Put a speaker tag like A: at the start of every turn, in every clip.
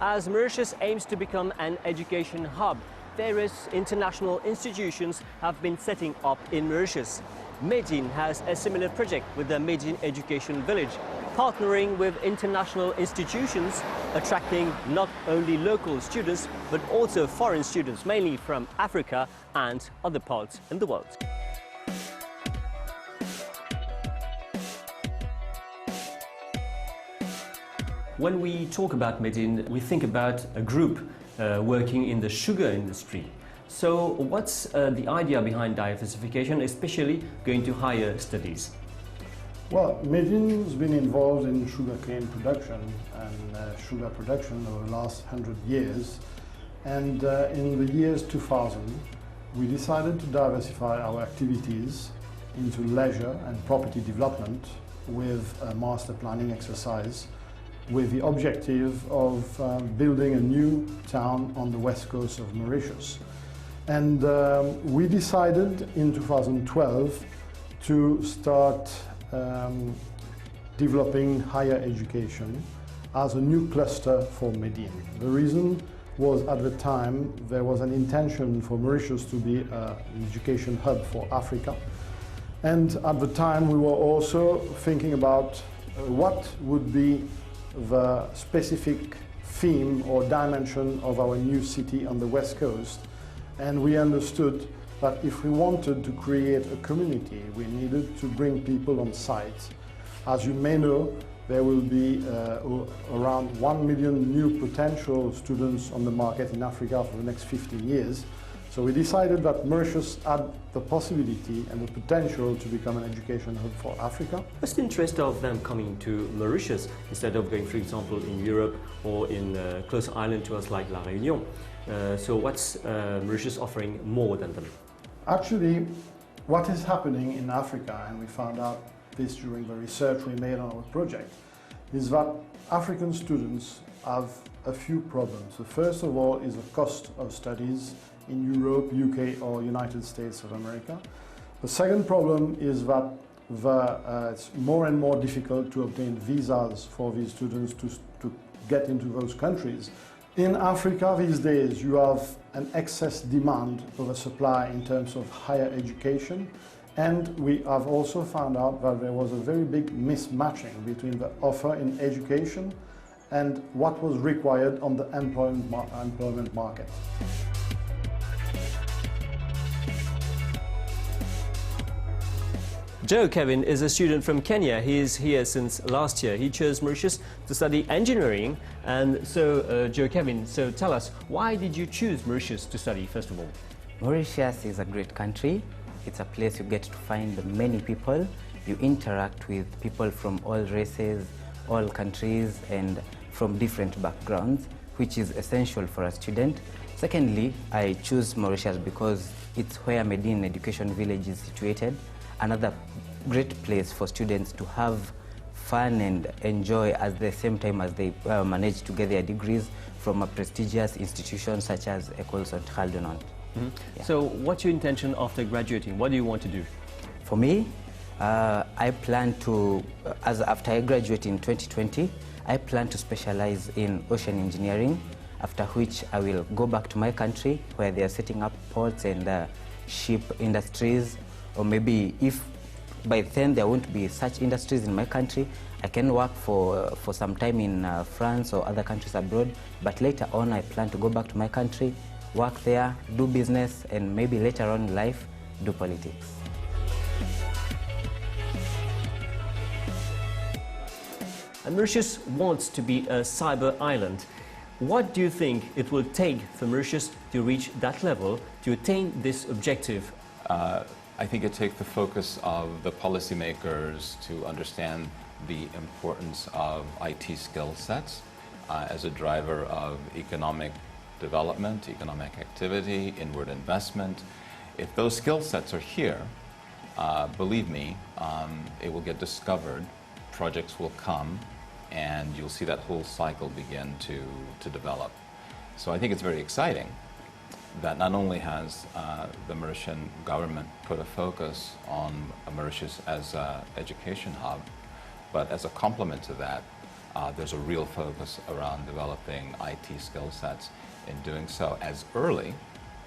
A: As Mauritius aims to become an education hub, various international institutions have been setting up in Mauritius. Medine has a similar project with the Medine Education Village, partnering with international institutions, attracting not only local students, but also foreign students, mainly from Africa and other parts in the world. When we talk about Medine, we think about a group working in the sugar industry. So what's the idea behind diversification, especially going to higher studies?
B: Well, Medine's been involved in sugarcane production and sugar production over the last 100 years. And in the years 2000, we decided to diversify our activities into leisure and property development with a master planning exercise, with the objective of building a new town on the west coast of Mauritius. And we decided in 2012 to start developing higher education as a new cluster for Medine. The reason was, at the time, there was an intention for Mauritius to be an education hub for Africa. And at the time we were also thinking about what would be the specific theme or dimension of our new city on the west coast. And we understood that if we wanted to create a community, we needed to bring people on site. As you may know, there will be around 1 million new potential students on the market in Africa for the next 15 years. So we decided that Mauritius had the possibility and the potential to become an education hub for Africa.
A: What's the interest of them coming to Mauritius instead of going, for example, in Europe or in a closer island to us like La Réunion? So what's Mauritius offering more than them?
B: Actually, what is happening in Africa, and we found out this during the research we made on our project, is that African students have a few problems. The first of all is the cost of studies in Europe, UK or United States of America. The second problem is that it's more and more difficult to obtain visas for these students to get into those countries. In Africa these days you have an excess demand over supply in terms of higher education, and we have also found out that there was a very big mismatching between the offer in education and what was required on the employment market.
A: Joe Kevin is a student from Kenya. He is here since last year. He chose Mauritius to study engineering. And so, Joe Kevin, so tell us, why did you choose Mauritius to study, first of all?
C: Mauritius is a great country. It's a place you get to find many people. You interact with people from all races, all countries, and from different backgrounds, which is essential for a student. Secondly, I choose Mauritius because it's where Medine Education Village is situated. Another great place for students to have fun and enjoy at the same time as they manage to get their degrees from a prestigious institution such as École Centrale de Nantes.
A: Mm-hmm. Yeah. So what's your intention after graduating? What do you want to do?
C: For me, I plan to, after I graduate in 2020, I plan to specialize in ocean engineering, after which I will go back to my country where they are setting up ports and ship industries. Or maybe if by then there won't be such industries in my country, I can work for some time in France or other countries abroad. But later on, I plan to go back to my country, work there, do business, and maybe later on in life, do politics.
A: And Mauritius wants to be a cyber island. What do you think it will take for Mauritius to reach that level, to attain this objective?
D: I think it takes the focus of the policymakers to understand the importance of IT skill sets as a driver of economic development, economic activity, inward investment. If those skill sets are here, believe me, it will get discovered, projects will come, and you'll see that whole cycle begin to develop. So I think it's very exciting that not only has the Mauritian government put a focus on Mauritius as an education hub, but as a complement to that, there's a real focus around developing IT skill sets in doing so as early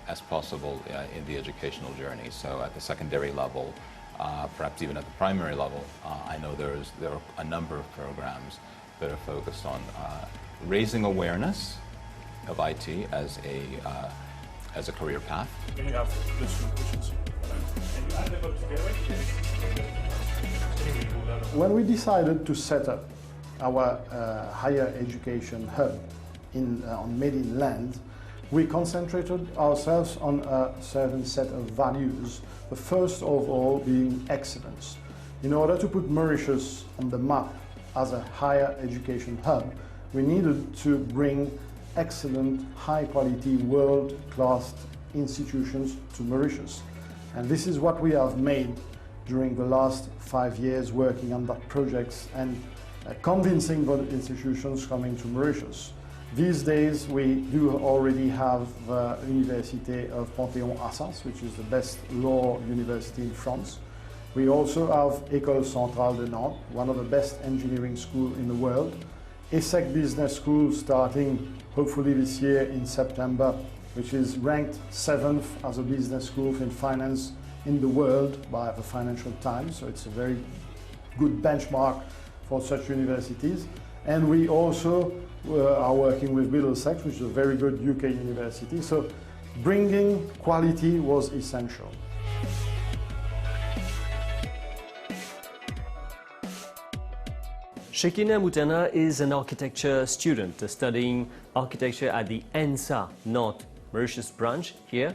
D: as possible in the educational journey. So at the secondary level, perhaps even at the primary level, I know there are a number of programs that are focused on raising awareness of IT as a career path.
B: When we decided to set up our higher education hub on Medine land, we concentrated ourselves on a certain set of values, the first of all being excellence. In order to put Mauritius on the map as a higher education hub, we needed to bring excellent, high-quality, world-class institutions to Mauritius. And this is what we have made during the last 5 years working on that project and convincing the institutions coming to Mauritius. These days we do already have the Université of Panthéon-Assas, which is the best law university in France. We also have École Centrale de Nantes, one of the best engineering schools in the world. ESSEC Business School starting hopefully this year in September, which is ranked 7th as a business school in finance in the world by the Financial Times, so it's a very good benchmark for such universities. And we also are working with Middlesex, which is a very good UK university, so bringing quality was essential.
A: Shekina Moutana is an architecture student studying architecture at the ENSA Nantes Mauritius branch here.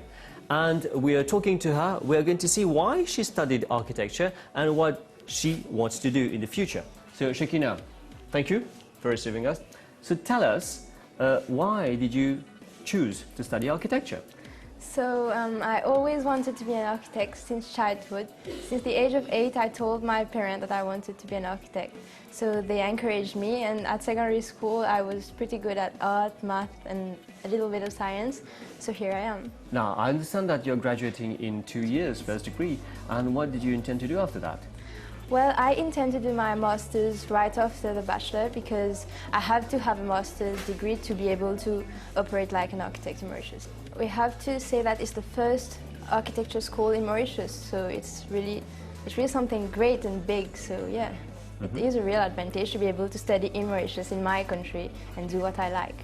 A: And we are talking to her. We're going to see why she studied architecture and what she wants to do in the future. So Shekina, thank you for receiving us. So tell us, why did you choose to study architecture?
E: So I always wanted to be an architect since childhood. Since the age of 8, I told my parents that I wanted to be an architect. So they encouraged me, and at secondary school I was pretty good at art, math and a little bit of science. So here I am.
A: Now, I understand that you're graduating in 2 years, first degree. And what did you intend to do after that?
E: Well, I intend to do my master's right after the bachelor because I have to have a master's degree to be able to operate like an architect in Mauritius. We have to say that it's the first architecture school in Mauritius, so it's really something great and big, so yeah. It is a real advantage to be able to study in Mauritius, in my country, and do what I like.